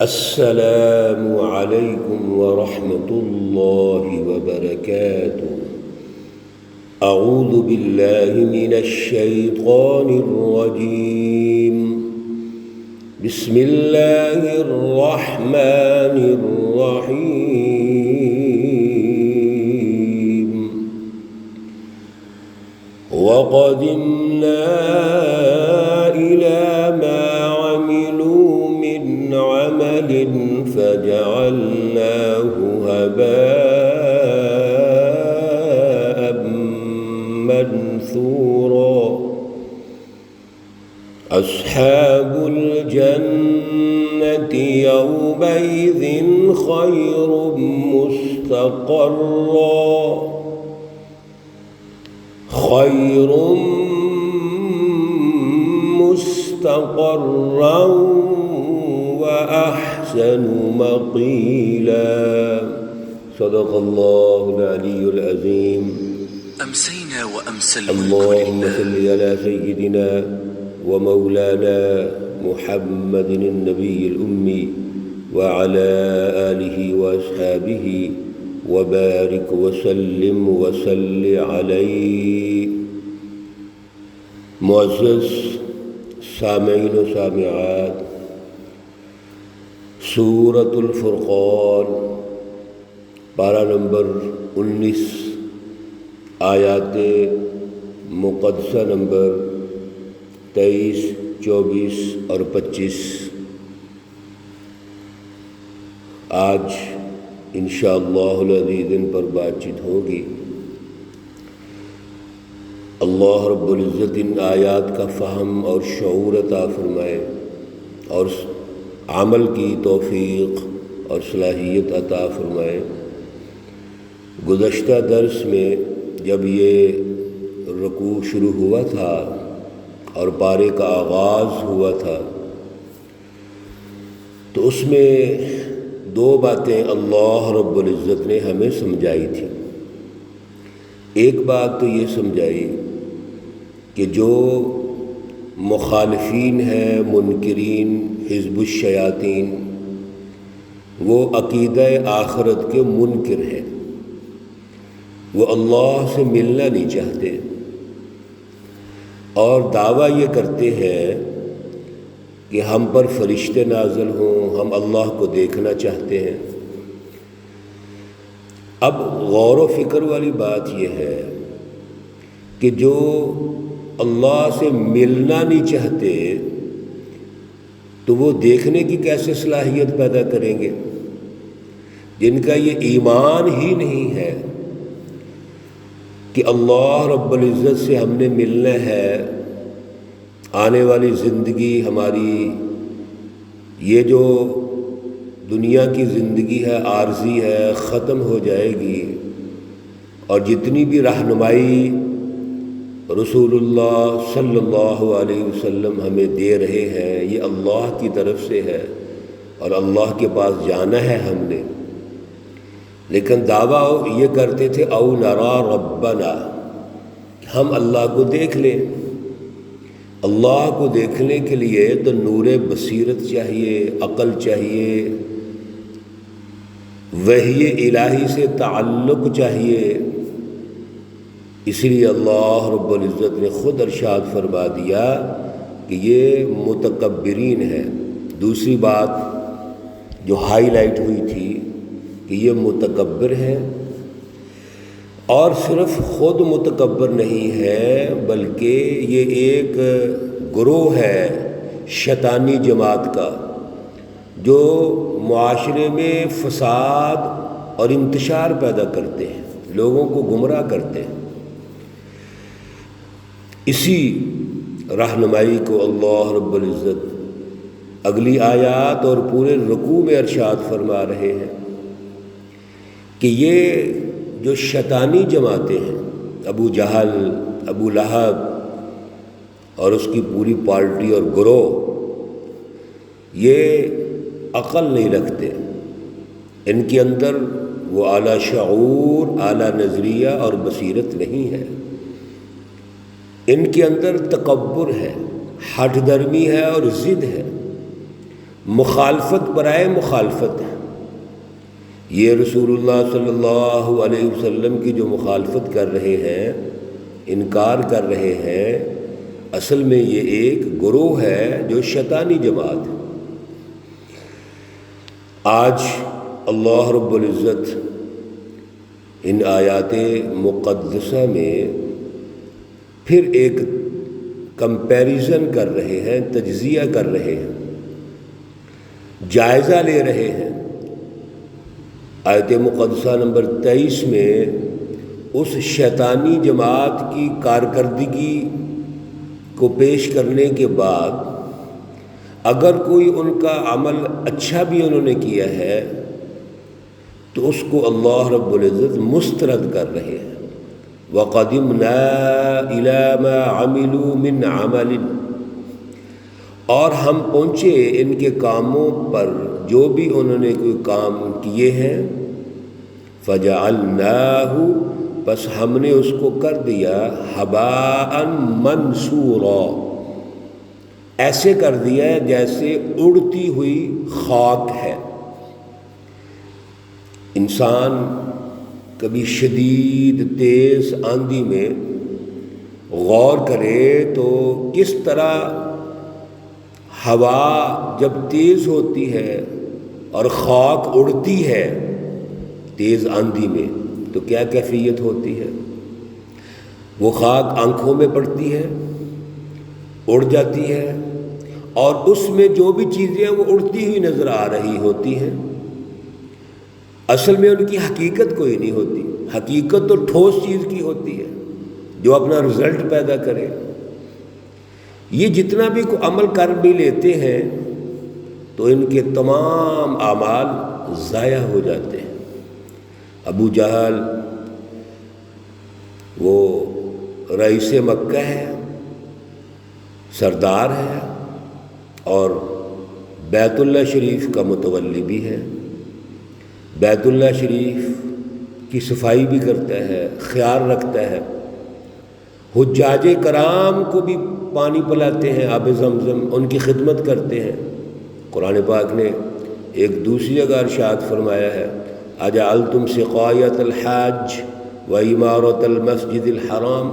السلام علیکم ورحمۃ اللہ وبرکاتہ۔ اعوذ باللہ من الشیطان الرجیم، بسم اللہ الرحمن الرحیم۔ وقدمنا إلى ما عملوا من عمل فجعلناه هباء منثورا۔ أصحاب الجنة يومئذ خير مستقرا وأحسن مقيلا۔ صدق الله العلي العظيم۔ أمسينا وأمسى الملك اللهم لله۔ صل على سيدنا ومولانا محمد النبي الأمي وعلى آله وأصحابه وبارك وسلم وصل عليه۔ معزز سامعین و سامعات، سورۃ الفرقان پارہ نمبر 19، آیات مقدسہ نمبر 23، 24 اور 25۔ آج انشاءاللہ العزیز ان پر بات چیت ہوگی۔ اللہ رب العزت ان آیات کا فہم اور شعور عطا فرمائے اور عمل کی توفیق اور صلاحیت عطا فرمائے۔ گزشتہ درس میں جب یہ رکوع شروع ہوا تھا اور پارے کا آغاز ہوا تھا تو اس میں دو باتیں اللہ رب العزت نے ہمیں سمجھائی تھی۔ ایک بات تو یہ سمجھائی کہ جو مخالفین ہیں، منکرین، حزب الشیاطین، وہ عقیدہ آخرت کے منکر ہیں، وہ اللہ سے ملنا نہیں چاہتے اور دعویٰ یہ کرتے ہیں کہ ہم پر فرشتے نازل ہوں، ہم اللہ کو دیکھنا چاہتے ہیں۔ اب غور و فکر والی بات یہ ہے کہ جو اللہ سے ملنا نہیں چاہتے تو وہ دیکھنے کی کیسے صلاحیت پیدا کریں گے؟ جن کا یہ ایمان ہی نہیں ہے کہ اللہ رب العزت سے ہم نے ملنا ہے، آنے والی زندگی ہماری یہ جو دنیا کی زندگی ہے عارضی ہے، ختم ہو جائے گی، اور جتنی بھی رہنمائی رسول اللہ صلی اللہ علیہ وسلم ہمیں دے رہے ہیں یہ اللہ کی طرف سے ہے اور اللہ کے پاس جانا ہے ہم نے۔ لیکن دعویٰ یہ کرتے تھے او نرا ربنا، ہم اللہ کو دیکھ لیں۔ اللہ کو دیکھنے کے لیے تو نور بصیرت چاہیے، عقل چاہیے، وحی الہی سے تعلق چاہیے۔ اس لیے اللہ رب العزت نے خود ارشاد فرما دیا کہ یہ متکبرین ہے۔ دوسری بات جو ہائی لائٹ ہوئی تھی کہ یہ متکبر ہے، اور صرف خود متکبر نہیں ہے بلکہ یہ ایک گروہ ہے شیطانی جماعت کا جو معاشرے میں فساد اور انتشار پیدا کرتے ہیں، لوگوں کو گمراہ کرتے ہیں۔ اسی رہنمائی کو اللہ رب العزت اگلی آیات اور پورے رکوع میں ارشاد فرما رہے ہیں کہ یہ جو شیطانی جماعتیں ہیں، ابو جہل، ابو لہب اور اس کی پوری پارٹی اور گروہ، یہ عقل نہیں رکھتے، ان کے اندر وہ اعلیٰ شعور، اعلیٰ نظریہ اور بصیرت نہیں ہے۔ ان کے اندر تکبر ہے، ہٹ درمی ہے اور ضد ہے۔ مخالفت برائے مخالفت ہے۔ یہ رسول اللہ صلی اللہ علیہ وسلم کی جو مخالفت کر رہے ہیں، انکار کر رہے ہیں، اصل میں یہ ایک گروہ ہے جو شیطانی جماعت ہے۔ آج اللہ رب العزت ان آیات مقدسہ میں پھر ایک کمپیریزن کر رہے ہیں، تجزیہ کر رہے ہیں، جائزہ لے رہے ہیں۔ آیت مقدسہ نمبر 23 میں اس شیطانی جماعت کی کارکردگی کو پیش کرنے کے بعد اگر کوئی ان کا عمل اچھا بھی انہوں نے کیا ہے تو اس کو اللہ رب العزت مسترد کر رہے ہیں۔ وَقَدِمْنَا إِلَى مَا عَمِلُوا مِنْ عَمَلٍ، اور ہم پہنچے ان کے کاموں پر جو بھی انہوں نے کوئی کام کیے ہیں، فَجَعَلْنَاهُ، بس ہم نے اس کو کر دیا ہباءً منثورا، ایسے کر دیا جیسے اڑتی ہوئی خاک ہے۔ انسان کبھی شدید تیز آندھی میں غور کرے تو کس طرح ہوا جب تیز ہوتی ہے اور خاک اڑتی ہے تیز آندھی میں تو کیا کیفیت ہوتی ہے؟ وہ خاک آنکھوں میں پڑتی ہے، اڑ جاتی ہے، اور اس میں جو بھی چیزیں وہ اڑتی ہوئی نظر آ رہی ہوتی ہیں، اصل میں ان کی حقیقت کوئی نہیں ہوتی۔ حقیقت تو ٹھوس چیز کی ہوتی ہے جو اپنا رزلٹ پیدا کرے۔ یہ جتنا بھی کوئی عمل کر بھی لیتے ہیں تو ان کے تمام اعمال ضائع ہو جاتے ہیں۔ ابو جہل وہ رئیس مکہ ہے، سردار ہے، اور بیت اللہ شریف کا متولی بھی ہے۔ بیت اللہ شریف کی صفائی بھی کرتا ہے، خیال رکھتا ہے، حجاج کرام کو بھی پانی پلاتے ہیں، آب زمزم، ان کی خدمت کرتے ہیں۔ قرآن پاک نے ایک دوسری جگہ ارشاد فرمایا ہے، اجعلتم سقایۃ الحاج وعمارۃ المسجد الحرام،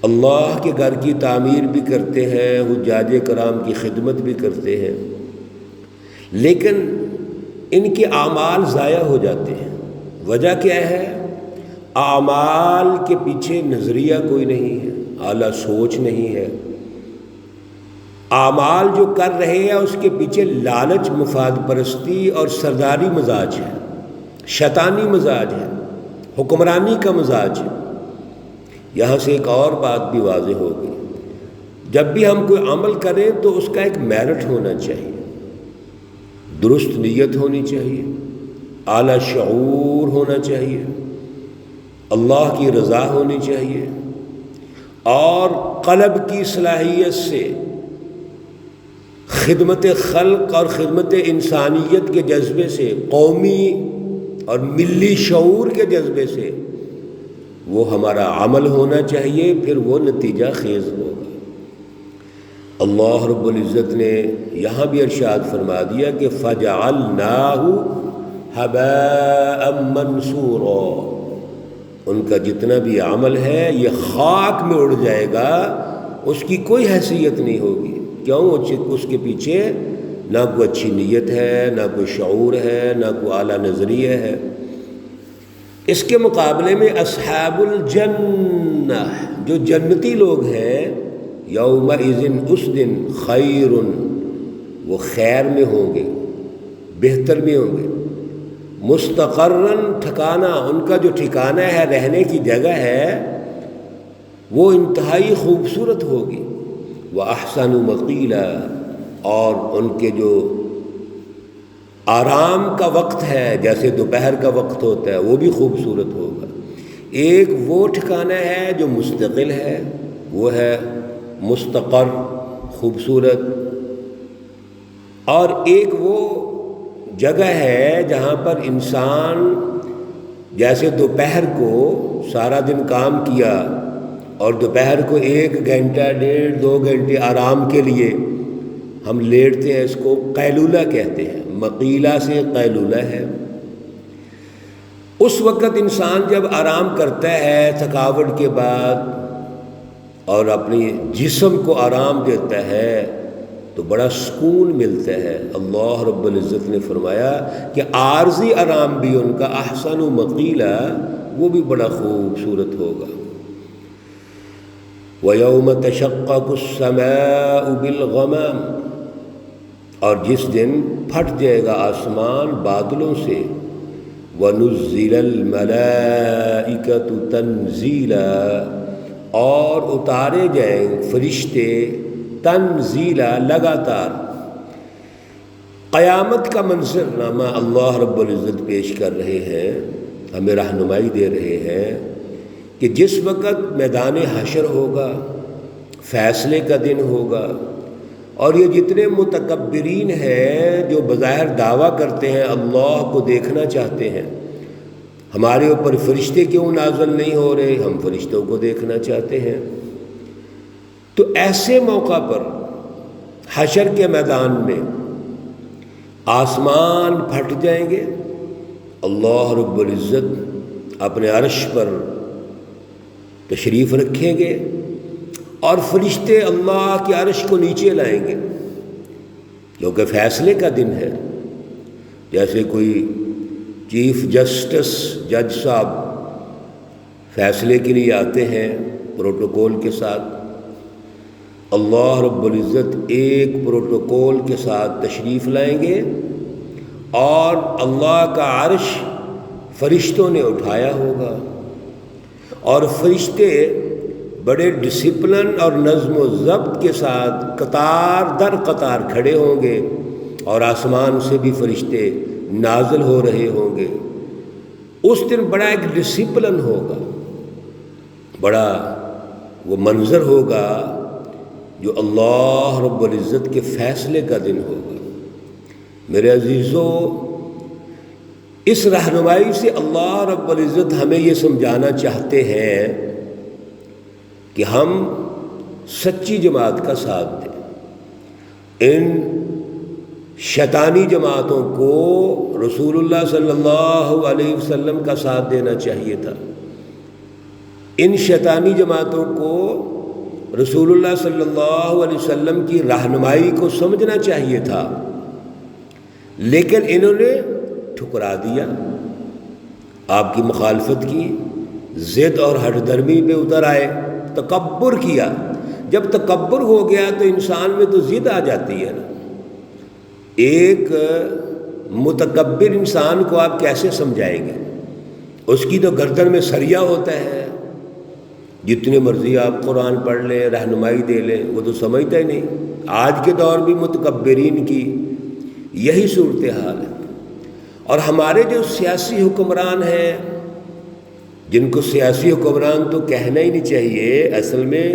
اللہ کے گھر کی تعمیر بھی کرتے ہیں، حجاج کرام کی خدمت بھی کرتے ہیں، لیکن ان کے اعمال ضائع ہو جاتے ہیں۔ وجہ کیا ہے؟ اعمال کے پیچھے نظریہ کوئی نہیں ہے، اعلیٰ سوچ نہیں ہے۔ اعمال جو کر رہے ہیں اس کے پیچھے لالچ، مفاد پرستی اور سرداری مزاج ہے، شیطانی مزاج ہے، حکمرانی کا مزاج ہے۔ یہاں سے ایک اور بات بھی واضح ہو گئی، جب بھی ہم کوئی عمل کریں تو اس کا ایک میرٹ ہونا چاہیے، درست نیت ہونی چاہیے، اعلیٰ شعور ہونا چاہیے، اللہ کی رضا ہونی چاہیے، اور قلب کی صلاحیت سے خدمت خلق اور خدمت انسانیت کے جذبے سے، قومی اور ملی شعور کے جذبے سے وہ ہمارا عمل ہونا چاہیے، پھر وہ نتیجہ خیز ہوگا۔ اللہ رب العزت نے یہاں بھی ارشاد فرما دیا کہ فَجَعَلْنَاهُ هَبَاءً مَنْثُورًا، ان کا جتنا بھی عمل ہے یہ خاک میں اڑ جائے گا، اس کی کوئی حیثیت نہیں ہوگی۔ کیوں؟ اس کے پیچھے نہ کوئی اچھی نیت ہے، نہ کوئی شعور ہے، نہ کوئی اعلیٰ نظریہ ہے۔ اس کے مقابلے میں اصحاب الجنہ، جو جنتی لوگ ہیں، یومئذ، اس دن، خیر، وہ خیر میں ہوں گے، بہتر میں ہوں گے، مستقرن، ٹھکانہ، ان کا جو ٹھکانہ ہے، رہنے کی جگہ ہے، وہ انتہائی خوبصورت ہوگی۔ وَأَحْسَنُ مَقِيلًا، اور ان کے جو آرام کا وقت ہے، جیسے دوپہر کا وقت ہوتا ہے، وہ بھی خوبصورت ہوگا۔ ایک وہ ٹھکانہ ہے جو مستقل ہے، وہ ہے مستقر، خوبصورت، اور ایک وہ جگہ ہے جہاں پر انسان جیسے دوپہر کو سارا دن کام کیا اور دوپہر کو 1 گھنٹہ 1.5 2 گھنٹے آرام کے لیے ہم لیٹتے ہیں، اس کو قیلولہ کہتے ہیں، مقیلہ سے قیلولہ ہے۔ اس وقت انسان جب آرام کرتا ہے تھکاوٹ کے بعد اور اپنی جسم کو آرام دیتا ہے تو بڑا سکون ملتا ہے۔ اللہ رب العزت نے فرمایا کہ عارضی آرام بھی ان کا احسن و مقیلہ، وہ بھی بڑا خوبصورت ہوگا۔ وَيَوْمَ تَشَقَّقُ السَّمَاءُ بِالْغَمَامِ، اور جس دن پھٹ جائے گا آسمان بادلوں سے، وَنُزِّلَ الْمَلَائِكَةُ تَنزِيلًا، اور اتارے جائیں فرشتے تنزیلا، لگاتار۔ قیامت کا منظر نامہ اللہ رب العزت پیش کر رہے ہیں، ہمیں رہنمائی دے رہے ہیں کہ جس وقت میدان حشر ہوگا، فیصلے کا دن ہوگا، اور یہ جتنے متکبرین ہیں جو بظاہر دعویٰ کرتے ہیں اللہ کو دیکھنا چاہتے ہیں، ہمارے اوپر فرشتے کیوں نازل نہیں ہو رہے، ہم فرشتوں کو دیکھنا چاہتے ہیں، تو ایسے موقع پر حشر کے میدان میں آسمان پھٹ جائیں گے، اللہ رب العزت اپنے عرش پر تشریف رکھیں گے اور فرشتے اللہ کے عرش کو نیچے لائیں گے، کیونکہ فیصلے کا دن ہے۔ جیسے کوئی چیف جسٹس جج صاحب فیصلے کے لیے آتے ہیں پروٹوکول کے ساتھ، اللہ رب العزت ایک پروٹوکول کے ساتھ تشریف لائیں گے اور اللہ کا عرش فرشتوں نے اٹھایا ہوگا، اور فرشتے بڑے ڈسپلن اور نظم و ضبط کے ساتھ قطار در قطار کھڑے ہوں گے، اور آسمان سے بھی فرشتے نازل ہو رہے ہوں گے۔ اس دن بڑا ایک ڈسپلن ہوگا، بڑا وہ منظر ہوگا جو اللہ رب العزت کے فیصلے کا دن ہوگا۔ میرے عزیزو، اس رہنمائی سے اللہ رب العزت ہمیں یہ سمجھانا چاہتے ہیں کہ ہم سچی جماعت کا ساتھ دیں۔ ان شیطانی جماعتوں کو رسول اللہ صلی اللہ علیہ وسلم کا ساتھ دینا چاہیے تھا، ان شیطانی جماعتوں کو رسول اللہ صلی اللہ علیہ وسلم کی رہنمائی کو سمجھنا چاہیے تھا، لیکن انہوں نے ٹھکرا دیا، آپ کی مخالفت کی، ضد اور ہٹ درمی پہ اتر آئے، تکبر کیا۔ جب تکبر ہو گیا تو انسان میں تو ضد آ جاتی ہے نا۔ ایک متکبر انسان کو آپ کیسے سمجھائیں گے؟ اس کی تو گردن میں سریا ہوتا ہے، جتنے مرضی آپ قرآن پڑھ لیں، رہنمائی دے لیں، وہ تو سمجھتا ہی نہیں۔ آج کے دور بھی متکبرین کی یہی صورتحال ہے۔ اور ہمارے جو سیاسی حکمران ہیں، جن کو سیاسی حکمران تو کہنا ہی نہیں چاہیے، اصل میں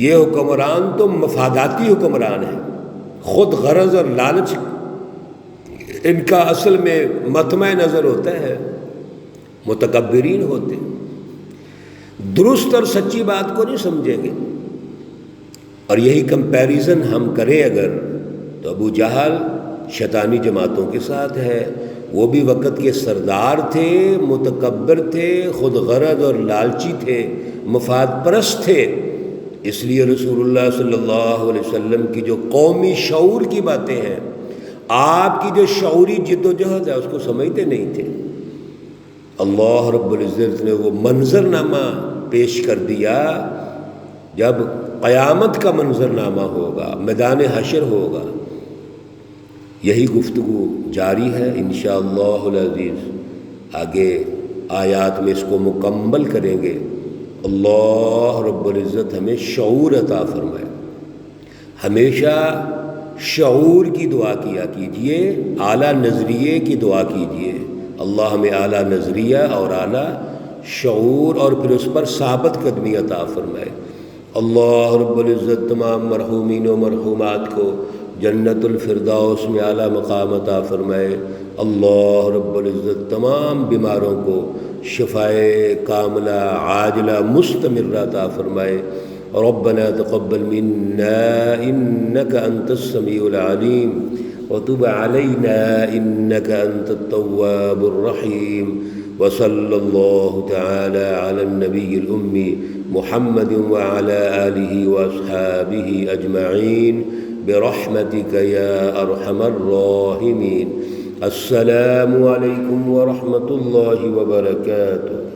یہ حکمران تو مفاداتی حکمران ہیں، خود غرض اور لالچ ان کا اصل میں مطمع نظر ہوتا ہے، متکبرین ہوتے ہیں، درست اور سچی بات کو نہیں سمجھیں گے۔ اور یہی کمپیریزن ہم کریں اگر، تو ابو جہل شیطانی جماعتوں کے ساتھ ہے، وہ بھی وقت کے سردار تھے، متکبر تھے، خود غرض اور لالچی تھے، مفاد پرست تھے۔ اس لیے رسول اللہ صلی اللہ علیہ وسلم کی جو قومی شعور کی باتیں ہیں، آپ کی جو شعوری جد و جہد ہے، اس کو سمجھتے نہیں تھے۔ اللہ رب العزت نے وہ منظر نامہ پیش کر دیا، جب قیامت کا منظر نامہ ہوگا، میدان حشر ہوگا۔ یہی گفتگو جاری ہے انشاءاللہ العزیز، آگے آیات میں اس کو مکمل کریں گے۔ اللہ رب العزت ہمیں شعور عطا فرمائے۔ ہمیشہ شعور کی دعا کیا کیجئے، اعلیٰ نظریے کی دعا کیجئے۔ اللہ ہمیں اعلیٰ نظریہ اور اعلیٰ شعور اور پھر اس پر ثابت قدمی عطا فرمائے۔ اللہ رب العزت تمام مرحومین و مرحومات کو جنت الفردوس میں اعلیٰ مقام عطا فرمائے۔ اللہ رب العزت تمام بیماروں کو شفائے کاملہ عاجلہ مستمرہ عطا فرمائے۔ ربنا تقبل منا إنك أنت السميع العليم وتب علينا إنك أنت التواب الرحيم. وصلى الله تعالى على النبي الأمي محمد وعلى آله وأصحابه أجمعين برحمتك يا أرحم الراحمين. السلام عليكم ورحمة الله وبركاته.